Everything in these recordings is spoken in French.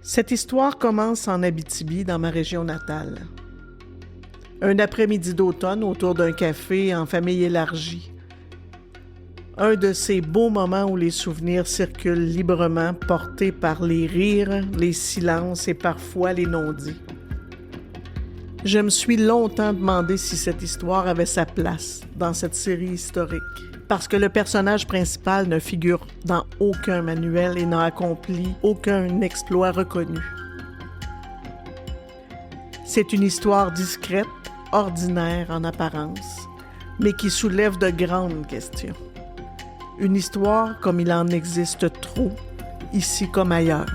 Cette histoire commence en Abitibi, dans ma région natale. Un après-midi d'automne autour d'un café en famille élargie. Un de ces beaux moments où les souvenirs circulent librement, portés par les rires, les silences et parfois les non-dits. Je me suis longtemps demandé si cette histoire avait sa place dans cette série historique, parce que le personnage principal ne figure dans aucun manuel et n'a accompli aucun exploit reconnu. C'est une histoire discrète, ordinaire en apparence, mais qui soulève de grandes questions. Une histoire comme il en existe trop, ici comme ailleurs.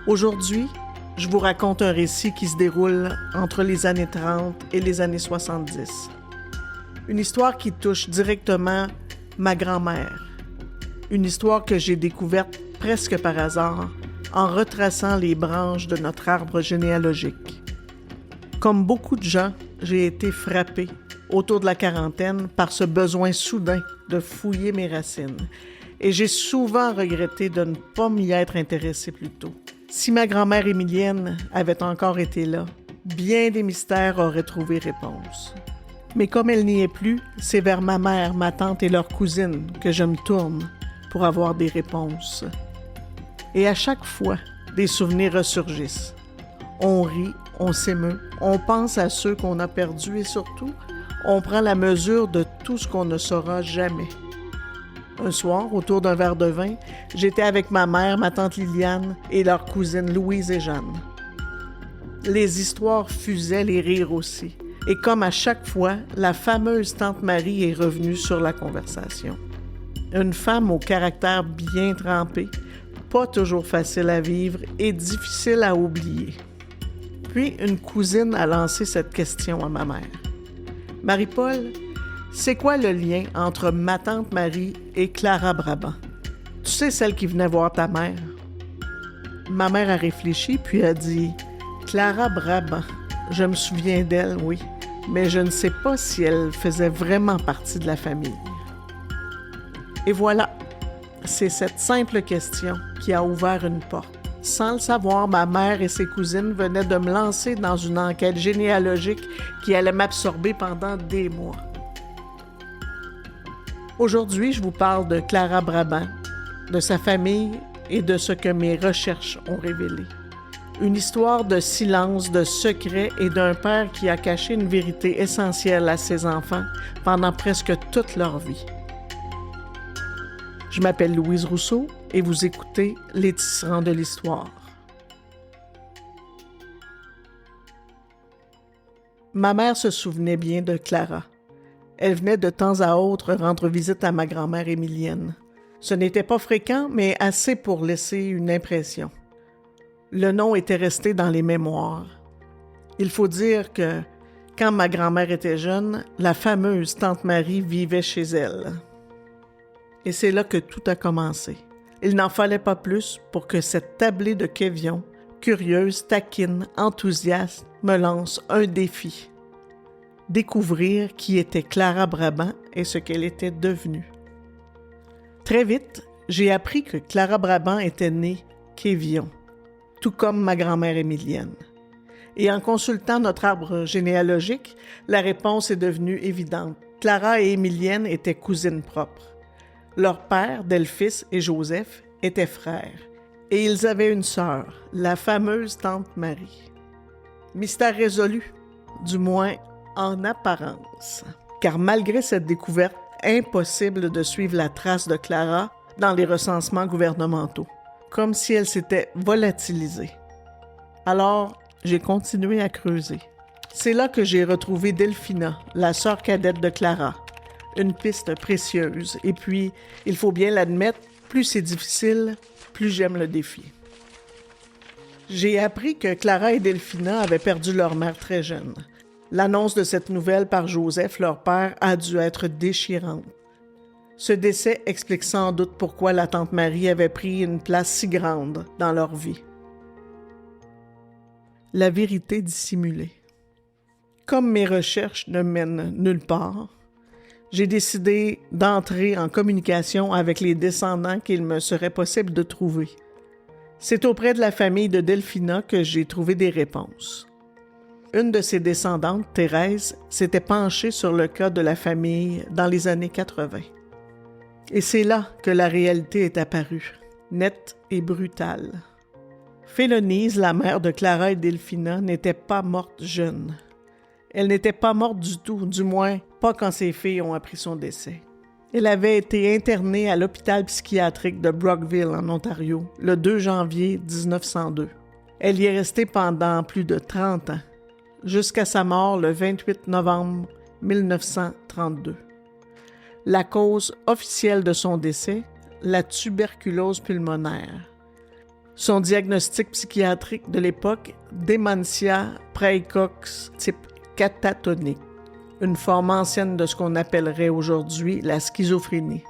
Aujourd'hui, je vous raconte un récit qui se déroule entre les années 30 et les années 70. Une histoire qui touche directement ma grand-mère. Une histoire que j'ai découverte presque par hasard en retraçant les branches de notre arbre généalogique. Comme beaucoup de gens, j'ai été frappée autour de la quarantaine par ce besoin soudain de fouiller mes racines. Et j'ai souvent regretté de ne pas m'y être intéressée plus tôt. Si ma grand-mère Émilienne avait encore été là, bien des mystères auraient trouvé réponse. Mais comme elle n'y est plus, c'est vers ma mère, ma tante et leurs cousines que je me tourne pour avoir des réponses. Et à chaque fois, des souvenirs ressurgissent. On rit, on s'émeut, on pense à ceux qu'on a perdus et surtout, on prend la mesure de tout ce qu'on ne saura jamais. Un soir, autour d'un verre de vin, j'étais avec ma mère, ma tante Liliane et leurs cousines Louise et Jeanne. Les histoires fusaient, les rires aussi. Et comme à chaque fois, la fameuse tante Marie est revenue sur la conversation. Une femme au caractère bien trempé, pas toujours facile à vivre et difficile à oublier. Puis une cousine a lancé cette question à ma mère. « Marie-Paul, c'est quoi le lien entre ma tante Marie et Clara Brabant? Tu sais, celle qui venait voir ta mère? » Ma mère a réfléchi puis a dit « Clara Brabant, je me souviens d'elle, oui, mais je ne sais pas si elle faisait vraiment partie de la famille. » Et voilà, c'est cette simple question qui a ouvert une porte. Sans le savoir, ma mère et ses cousines venaient de me lancer dans une enquête généalogique qui allait m'absorber pendant des mois. Aujourd'hui, je vous parle de Clara Brabant, de sa famille et de ce que mes recherches ont révélé. Une histoire de silence, de secret et d'un père qui a caché une vérité essentielle à ses enfants pendant presque toute leur vie. Je m'appelle Louise Rousseau et vous écoutez Les Tisserands de l'Histoire. Ma mère se souvenait bien de Clara. Elle venait de temps à autre rendre visite à ma grand-mère Émilienne. Ce n'était pas fréquent, mais assez pour laisser une impression. Le nom était resté dans les mémoires. Il faut dire que, quand ma grand-mère était jeune, la fameuse tante Marie vivait chez elle. Et c'est là que tout a commencé. Il n'en fallait pas plus pour que cette tablée de Kévion, curieuse, taquine, enthousiaste, me lance un défi. Découvrir qui était Clara Brabant et ce qu'elle était devenue. Très vite, j'ai appris que Clara Brabant était née Kévion, tout comme ma grand-mère Émilienne. Et en consultant notre arbre généalogique, la réponse est devenue évidente. Clara et Émilienne étaient cousines propres. Leur père, Delphis et Joseph, étaient frères. Et ils avaient une sœur, la fameuse tante Marie. Mystère résolu, du moins en apparence. Car malgré cette découverte, impossible de suivre la trace de Clara dans les recensements gouvernementaux, comme si elle s'était volatilisée. Alors, j'ai continué à creuser. C'est là que j'ai retrouvé Delphina, la sœur cadette de Clara. Une piste précieuse. Et puis, il faut bien l'admettre, plus c'est difficile, plus j'aime le défi. J'ai appris que Clara et Delphina avaient perdu leur mère très jeune. L'annonce de cette nouvelle par Joseph, leur père, a dû être déchirante. Ce décès explique sans doute pourquoi la tante Marie avait pris une place si grande dans leur vie. La vérité dissimulée. Comme mes recherches ne mènent nulle part, j'ai décidé d'entrer en communication avec les descendants qu'il me serait possible de trouver. C'est auprès de la famille de Delphina que j'ai trouvé des réponses. Une de ses descendantes, Thérèse, s'était penchée sur le cas de la famille dans les années 80. Et c'est là que la réalité est apparue, nette et brutale. Félonie, la mère de Clara et Delphina, n'était pas morte jeune. Elle n'était pas morte du tout, du moins pas quand ses filles ont appris son décès. Elle avait été internée à l'hôpital psychiatrique de Brockville, en Ontario, le 2 janvier 1902. Elle y est restée pendant plus de 30 ans, jusqu'à sa mort le 28 novembre 1932. La cause officielle de son décès, la tuberculose pulmonaire. Son diagnostic psychiatrique de l'époque, démentia praecox type catatonique, une forme ancienne de ce qu'on appellerait aujourd'hui la schizophrénie.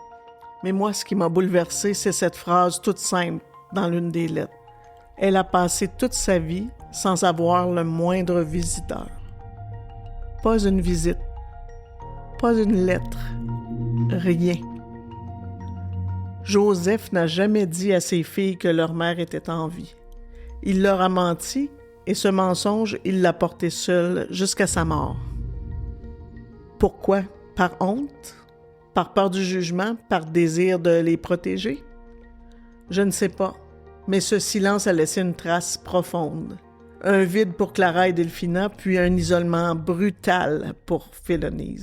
Mais moi, ce qui m'a bouleversée, c'est cette phrase toute simple dans l'une des lettres. Elle a passé toute sa vie sans avoir le moindre visiteur. Pas une visite, pas une lettre, rien. Joseph n'a jamais dit à ses filles que leur mère était en vie. Il leur a menti et ce mensonge, il l'a porté seul jusqu'à sa mort. Pourquoi? Par honte? Par peur du jugement? Par désir de les protéger? Je ne sais pas, mais ce silence a laissé une trace profonde. Un vide pour Clara et Delphina, puis un isolement brutal pour Félonie.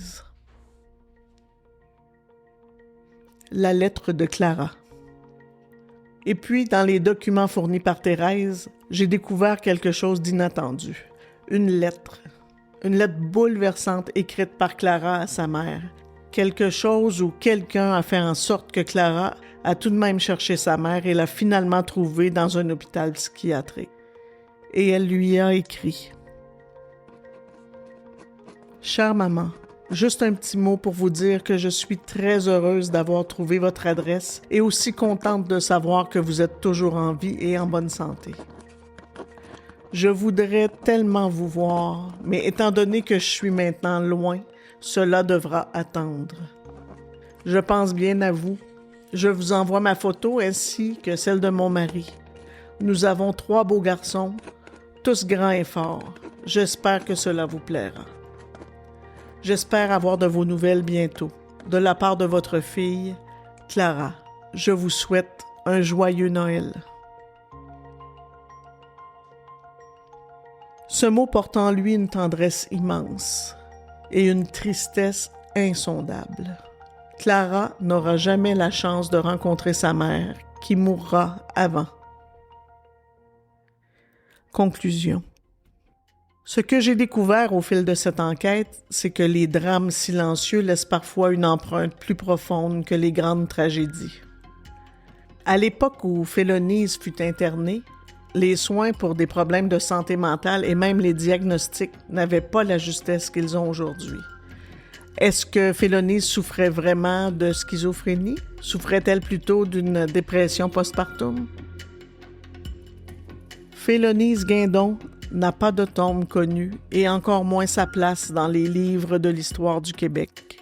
La lettre de Clara. Et puis, dans les documents fournis par Thérèse, j'ai découvert quelque chose d'inattendu. Une lettre bouleversante écrite par Clara à sa mère. Quelque chose où quelqu'un a fait en sorte que Clara a tout de même cherché sa mère et l'a finalement trouvée dans un hôpital psychiatrique. Et elle lui a écrit. « Chère maman, juste un petit mot pour vous dire que je suis très heureuse d'avoir trouvé votre adresse et aussi contente de savoir que vous êtes toujours en vie et en bonne santé. Je voudrais tellement vous voir, mais étant donné que je suis maintenant loin, cela devra attendre. Je pense bien à vous. Je vous envoie ma photo ainsi que celle de mon mari. Nous avons 3 beaux garçons, tous grands et forts. J'espère que cela vous plaira. J'espère avoir de vos nouvelles bientôt. De la part de votre fille, Clara, je vous souhaite un joyeux Noël. » Ce mot porte en lui une tendresse immense et une tristesse insondable. Clara n'aura jamais la chance de rencontrer sa mère, qui mourra avant. Conclusion. Ce que j'ai découvert au fil de cette enquête, c'est que les drames silencieux laissent parfois une empreinte plus profonde que les grandes tragédies. À l'époque où Félonie fut internée, les soins pour des problèmes de santé mentale et même les diagnostics n'avaient pas la justesse qu'ils ont aujourd'hui. Est-ce que Félonie souffrait vraiment de schizophrénie? Souffrait-elle plutôt d'une dépression postpartum? Félonie Guindon n'a pas de tombe connue et encore moins sa place dans les livres de l'histoire du Québec.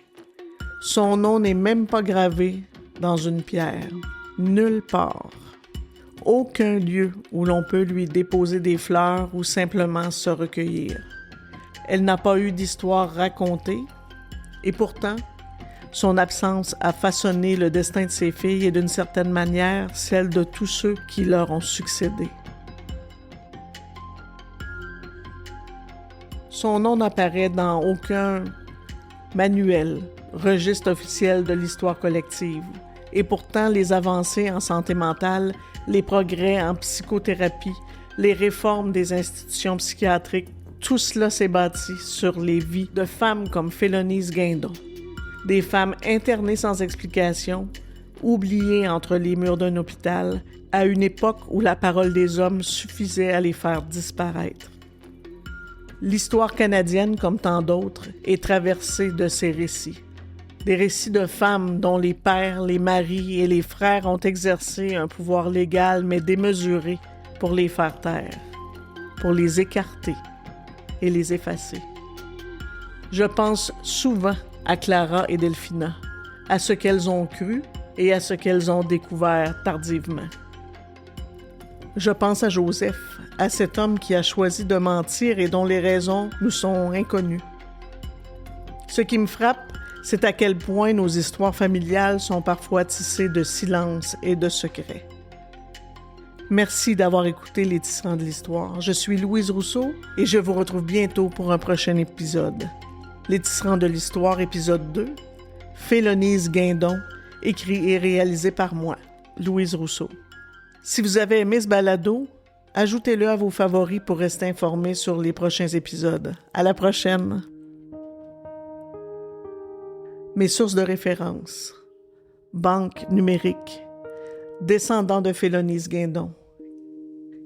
Son nom n'est même pas gravé dans une pierre, nulle part. Aucun lieu où l'on peut lui déposer des fleurs ou simplement se recueillir. Elle n'a pas eu d'histoire racontée et pourtant, son absence a façonné le destin de ses filles et d'une certaine manière celle de tous ceux qui leur ont succédé. Son nom n'apparaît dans aucun manuel, registre officiel de l'histoire collective. Et pourtant, les avancées en santé mentale, les progrès en psychothérapie, les réformes des institutions psychiatriques, tout cela s'est bâti sur les vies de femmes comme Félonie Guindon. Des femmes internées sans explication, oubliées entre les murs d'un hôpital, à une époque où la parole des hommes suffisait à les faire disparaître. L'histoire canadienne, comme tant d'autres, est traversée de ces récits. Des récits de femmes dont les pères, les maris et les frères ont exercé un pouvoir légal mais démesuré pour les faire taire, pour les écarter et les effacer. Je pense souvent à Clara et Delphina, à ce qu'elles ont cru et à ce qu'elles ont découvert tardivement. Je pense à Joseph, à cet homme qui a choisi de mentir et dont les raisons nous sont inconnues. Ce qui me frappe, c'est à quel point nos histoires familiales sont parfois tissées de silence et de secrets. Merci d'avoir écouté Les Tisserands de l'Histoire. Je suis Louise Rousseau et je vous retrouve bientôt pour un prochain épisode. Les Tisserands de l'Histoire, épisode 2, Félonise Guindon, écrit et réalisé par moi, Louise Rousseau. Si vous avez aimé ce balado, ajoutez-le à vos favoris pour rester informé sur les prochains épisodes. À la prochaine! Mes sources de référence. Banque numérique. Descendant de Félonise Guindon.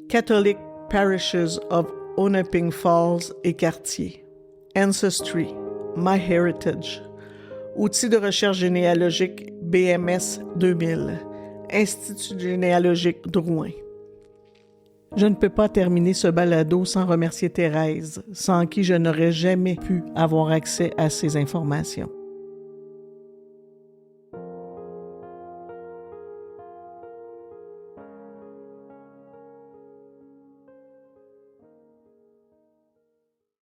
Catholic Parishes of Onaping Falls et Cartier. Ancestry. MyHeritage. Outils de recherche généalogique BMS 2000. Institut généalogique Drouin. Je ne peux pas terminer ce balado sans remercier Thérèse, sans qui je n'aurais jamais pu avoir accès à ces informations.